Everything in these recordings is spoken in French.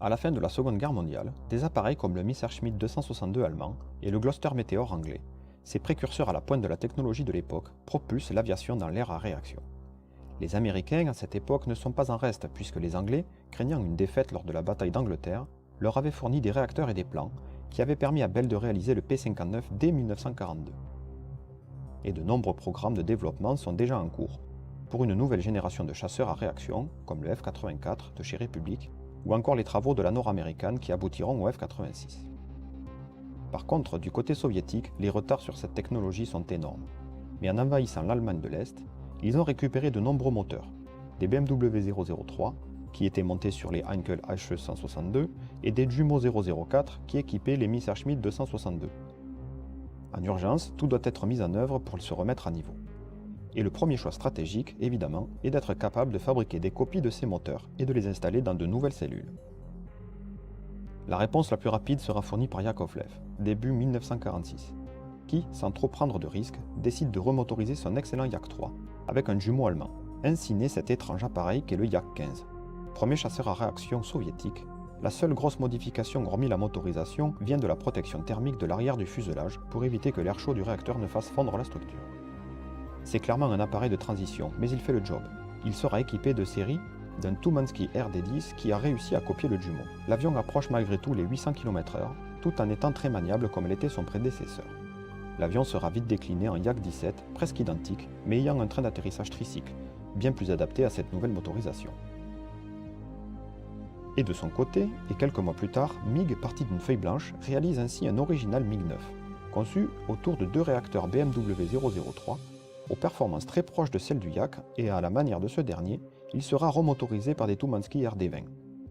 À la fin de la Seconde Guerre mondiale, des appareils comme le Messerschmitt 262 allemand et le Gloster Meteor anglais, ces précurseurs à la pointe de la technologie de l'époque, propulsent l'aviation dans l'ère à réaction. Les Américains, à cette époque, ne sont pas en reste puisque les Anglais, craignant une défaite lors de la bataille d'Angleterre, leur avaient fourni des réacteurs et des plans qui avaient permis à Bell de réaliser le P-59 dès 1942. Et de nombreux programmes de développement sont déjà en cours pour une nouvelle génération de chasseurs à réaction, comme le F-84 de chez Republic, ou encore les travaux de la nord-américaine qui aboutiront au F-86. Par contre, du côté soviétique, les retards sur cette technologie sont énormes. Mais en envahissant l'Allemagne de l'Est, ils ont récupéré de nombreux moteurs, des BMW 003 qui étaient montés sur les Heinkel HE 162 et des Jumo 004 qui équipaient les Messerschmitt 262. En urgence, tout doit être mis en œuvre pour se remettre à niveau. Et le premier choix stratégique, évidemment, est d'être capable de fabriquer des copies de ces moteurs et de les installer dans de nouvelles cellules. La réponse la plus rapide sera fournie par Yakovlev, début 1946, qui, sans trop prendre de risques, décide de remotoriser son excellent Yak 3 avec un jumeau allemand. Ainsi naît cet étrange appareil qu'est le Yak 15. Premier chasseur à réaction soviétique, la seule grosse modification hormis la motorisation vient de la protection thermique de l'arrière du fuselage pour éviter que l'air chaud du réacteur ne fasse fondre la structure. C'est clairement un appareil de transition, mais il fait le job. Il sera équipé de série d'un Tumansky RD-10 qui a réussi à copier le jumeau. L'avion approche malgré tout les 800 km/h, tout en étant très maniable comme l'était son prédécesseur. L'avion sera vite décliné en Yak-17, presque identique, mais ayant un train d'atterrissage tricycle, bien plus adapté à cette nouvelle motorisation. Et de son côté, et quelques mois plus tard, MiG, parti d'une feuille blanche, réalise ainsi un original MiG-9, conçu autour de deux réacteurs BMW 003, aux performances très proches de celles du Yak, et à la manière de ce dernier, il sera remotorisé par des Tumansky RD-20,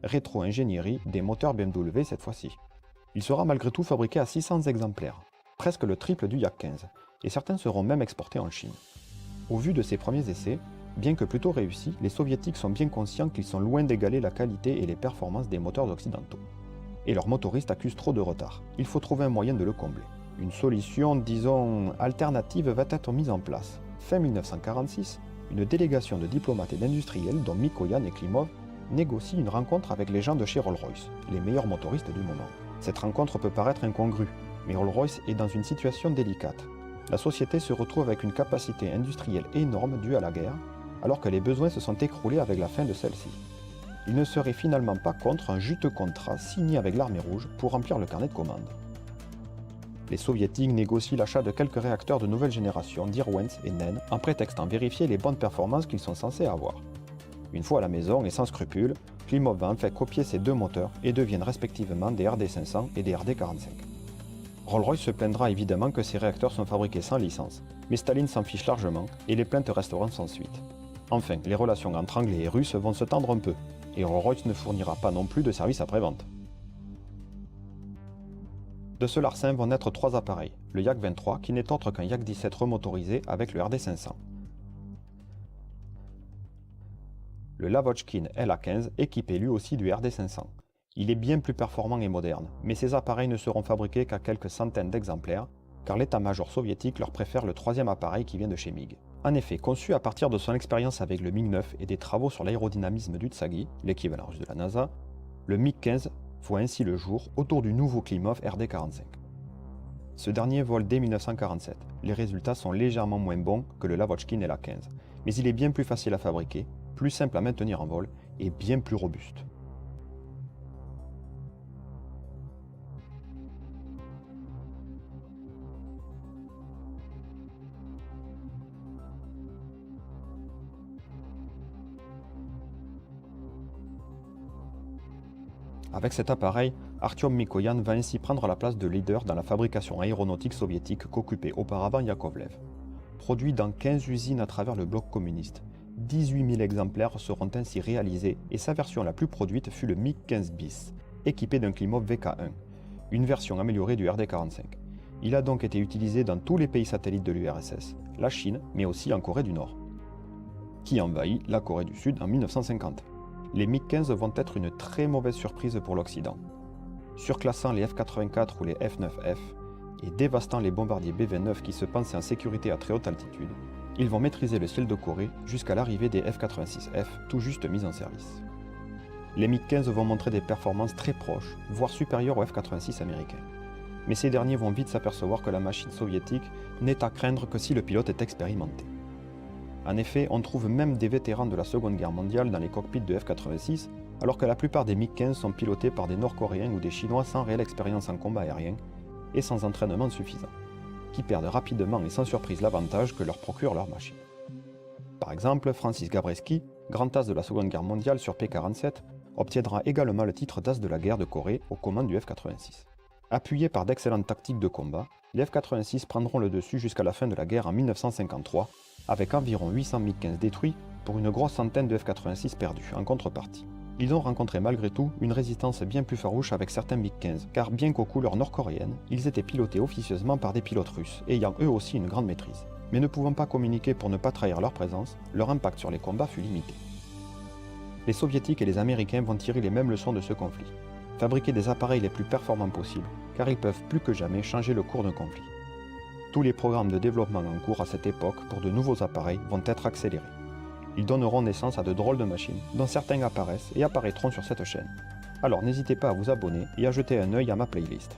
rétro-ingénierie des moteurs BMW cette fois-ci. Il sera malgré tout fabriqué à 600 exemplaires, presque le triple du Yak 15, et certains seront même exportés en Chine. Au vu de ces premiers essais, bien que plutôt réussis, les soviétiques sont bien conscients qu'ils sont loin d'égaler la qualité et les performances des moteurs occidentaux. Et leurs motoristes accusent trop de retard. Il faut trouver un moyen de le combler. Une solution, disons, alternative va être mise en place. Fin 1946, une délégation de diplomates et d'industriels, dont Mikoyan et Klimov, négocie une rencontre avec les gens de chez Rolls-Royce, les meilleurs motoristes du moment. Cette rencontre peut paraître incongrue, mais Rolls-Royce est dans une situation délicate. La société se retrouve avec une capacité industrielle énorme due à la guerre, alors que les besoins se sont écroulés avec la fin de celle-ci. Il ne serait finalement pas contre un juteux contrat signé avec l'armée rouge pour remplir le carnet de commandes. Les soviétiques négocient l'achat de quelques réacteurs de nouvelle génération d'Irwens et Nen en prétextant vérifier les bonnes performances qu'ils sont censés avoir. Une fois à la maison et sans scrupule, Klimov va en fait copier ces deux moteurs et deviennent respectivement des RD-500 et des RD-45. Rolls-Royce se plaindra évidemment que ces réacteurs sont fabriqués sans licence, mais Staline s'en fiche largement et les plaintes resteront sans suite. Enfin, les relations entre Anglais et Russes vont se tendre un peu, et Rolls-Royce ne fournira pas non plus de services après-vente. De ce larcin vont naître trois appareils, le Yak-23 qui n'est autre qu'un Yak-17 remotorisé avec le RD-500. Le Lavochkin LA-15 équipé lui aussi du RD-500. Il est bien plus performant et moderne, mais ces appareils ne seront fabriqués qu'à quelques centaines d'exemplaires, car l'état-major soviétique leur préfère le troisième appareil qui vient de chez MiG. En effet, conçu à partir de son expérience avec le MiG-9 et des travaux sur l'aérodynamisme du Tsagi, l'équivalent russe de la NASA, le MiG-15 voit ainsi le jour autour du nouveau Klimov RD-45. Ce dernier vole dès 1947. Les résultats sont légèrement moins bons que le Lavochkin LA-15, mais il est bien plus facile à fabriquer, plus simple à maintenir en vol et bien plus robuste. Avec cet appareil, Artyom Mikoyan va ainsi prendre la place de leader dans la fabrication aéronautique soviétique qu'occupait auparavant Yakovlev. Produit dans 15 usines à travers le bloc communiste, 18 000 exemplaires seront ainsi réalisés et sa version la plus produite fut le MiG-15 bis, équipé d'un Klimov VK1, une version améliorée du RD-45. Il a donc été utilisé dans tous les pays satellites de l'URSS, la Chine, mais aussi en Corée du Nord, qui envahit la Corée du Sud en 1950. Les MiG-15 vont être une très mauvaise surprise pour l'Occident. Surclassant les F-84 ou les F-9F et dévastant les bombardiers B-29 qui se pensaient en sécurité à très haute altitude, ils vont maîtriser le ciel de Corée jusqu'à l'arrivée des F-86F tout juste mis en service. Les MiG-15 vont montrer des performances très proches, voire supérieures aux F-86 américains. Mais ces derniers vont vite s'apercevoir que la machine soviétique n'est à craindre que si le pilote est expérimenté. En effet, on trouve même des vétérans de la Seconde Guerre mondiale dans les cockpits de F-86, alors que la plupart des MiG-15 sont pilotés par des Nord-Coréens ou des Chinois sans réelle expérience en combat aérien et sans entraînement suffisant, qui perdent rapidement et sans surprise l'avantage que leur procure leur machine. Par exemple, Francis Gabreski, grand as de la Seconde Guerre mondiale sur P-47, obtiendra également le titre d'as de la guerre de Corée aux commandes du F-86. Appuyés par d'excellentes tactiques de combat, les F-86 prendront le dessus jusqu'à la fin de la guerre en 1953, avec environ 800 MiG-15 détruits pour une grosse centaine de F-86 perdus en contrepartie. Ils ont rencontré malgré tout une résistance bien plus farouche avec certains MiG-15, car bien qu'aux couleurs nord-coréennes, ils étaient pilotés officieusement par des pilotes russes, ayant eux aussi une grande maîtrise. Mais ne pouvant pas communiquer pour ne pas trahir leur présence, leur impact sur les combats fut limité. Les Soviétiques et les Américains vont tirer les mêmes leçons de ce conflit. Fabriquer des appareils les plus performants possibles, car ils peuvent plus que jamais changer le cours d'un conflit. Tous les programmes de développement en cours à cette époque pour de nouveaux appareils vont être accélérés. Ils donneront naissance à de drôles de machines, dont certains apparaissent et apparaîtront sur cette chaîne. Alors n'hésitez pas à vous abonner et à jeter un œil à ma playlist.